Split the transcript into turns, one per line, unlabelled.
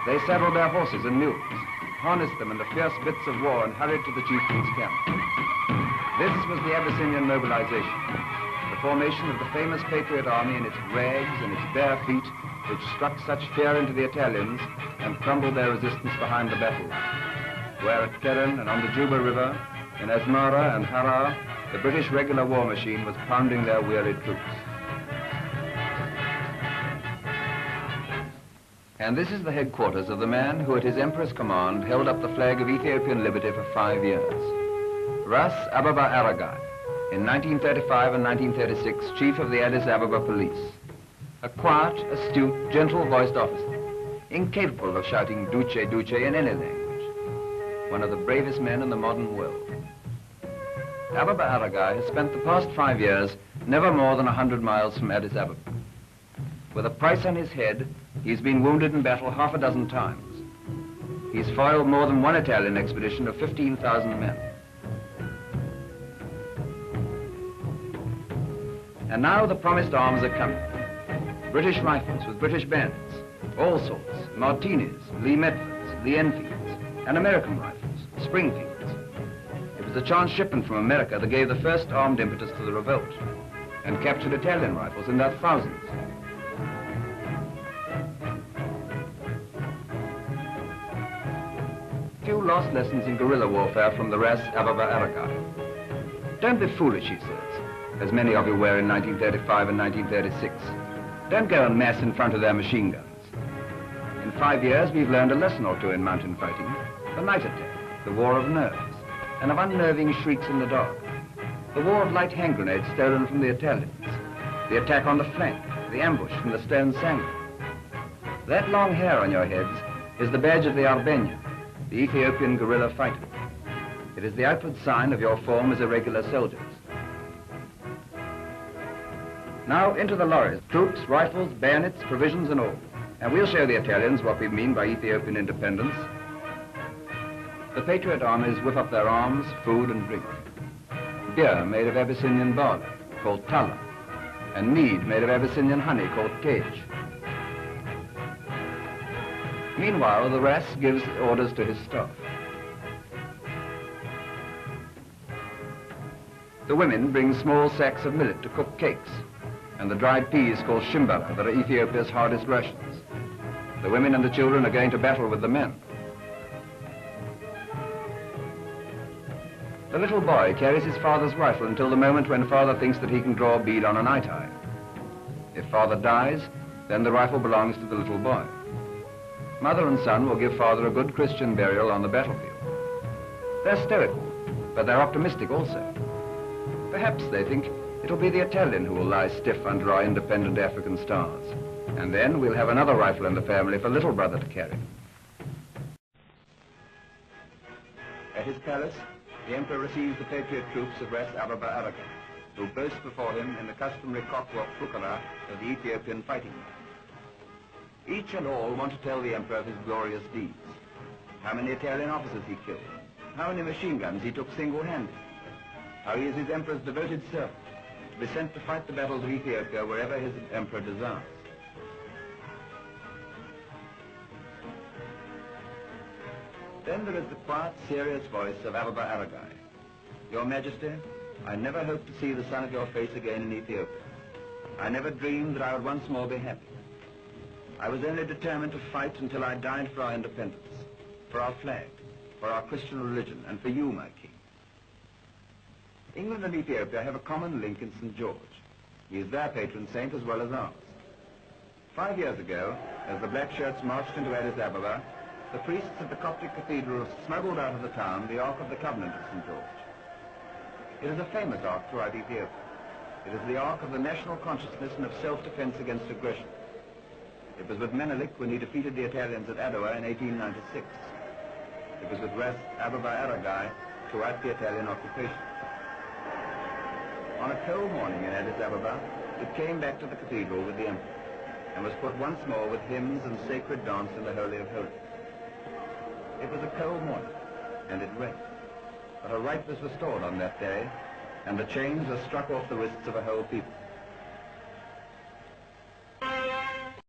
They saddled their horses and mules, harnessed them in the fierce bits of war, and hurried to the chieftain's camp. This was the Abyssinian mobilization, the formation of the famous Patriot Army in its rags and its bare feet, which struck such fear into the Italians and crumbled their resistance behind the battle line, where at Keren and on the Juba River, in Asmara and Harar, the British regular war machine was pounding their wearied troops. And this is the headquarters of the man who at his emperor's command held up the flag of Ethiopian liberty for 5 years. Ras Ababa Aragai, in 1935 and 1936, chief of the Addis Ababa police. A quiet, astute, gentle-voiced officer, incapable of shouting Duce, Duce in any language. One of the bravest men in the modern world. Ababa Aragai has spent the past 5 years never more than 100 miles from Addis Ababa. With a price on his head, he's been wounded in battle half a dozen times. He's foiled more than one Italian expedition of 15,000 men. And now the promised arms are coming. British rifles with British bayonets, all sorts, Martinis, Lee Medfords, Lee Enfields, and American rifles, Springfields. It was the chance shipment from America that gave the first armed impetus to the revolt, and captured Italian rifles in their thousands. Few lost lessons in guerrilla warfare from the Ras Ababa Aragai. Don't be foolish, he says, as many of you were in 1935 and 1936. Don't go en masse in front of their machine guns. In 5 years, we've learned a lesson or two in mountain fighting. The night attack, the war of nerves, and of unnerving shrieks in the dark. The war of light hand grenades stolen from the Italians. The attack on the flank, the ambush from the stone Sangha. That long hair on your heads is the badge of the Arbenya, the Ethiopian guerrilla fighter. It is the outward sign of your form as irregular soldiers. Now into the lorries, troops, rifles, bayonets, provisions and all. And we'll show the Italians what we mean by Ethiopian independence. The Patriot armies whip up their arms, food and drink. Beer made of Abyssinian barley, called tala, and mead made of Abyssinian honey, called cage. Meanwhile, the Ras gives orders to his staff. The women bring small sacks of millet to cook cakes, and the dried peas called shimbara that are Ethiopia's hardest rations. The women and the children are going to battle with the men. The little boy carries his father's rifle until the moment when father thinks that he can draw a bead on an eye. If father dies, then the rifle belongs to the little boy. Mother and son will give father a good Christian burial on the battlefield. They're stoical, but they're optimistic also. Perhaps they think it'll be the Italian who will lie stiff under our independent African stars. And then we'll have another rifle in the family for little brother to carry. At his palace, the emperor receives the patriot troops of Ras Ababa Aragai, who boast before him in the customary cockwork fukara of the Ethiopian fighting man. Each and all want to tell the emperor of his glorious deeds. How many Italian officers he killed, how many machine guns he took single-handed, how he is his emperor's devoted servant, to be sent to fight the battles of Ethiopia wherever his emperor desires. Then there is the quiet, serious voice of Ababa Aragai. Your Majesty, I never hoped to see the sun of your face again in Ethiopia. I never dreamed that I would once more be happy. I was only determined to fight until I died for our independence, for our flag, for our Christian religion, and for you, my king. England and Ethiopia have a common link in St. George. He is their patron saint as well as ours. 5 years ago, as the black shirts marched into Addis Ababa, the priests of the Coptic cathedral smuggled out of the town the Ark of the Covenant of St. George. It is a famous ark throughout Ethiopia. It is the ark of the national consciousness and of self-defense against aggression. It was with Menelik when he defeated the Italians at Adowa in 1896. It was with Ras Ababa Aragai throughout the Italian occupation. On a cold morning in Addis Ababa, it came back to the cathedral with the emperor and was put once more with hymns and sacred dance in the Holy of Holies. It was a cold morning, and it rained, but a right was restored on that day, and the chains were struck off the wrists of a whole people.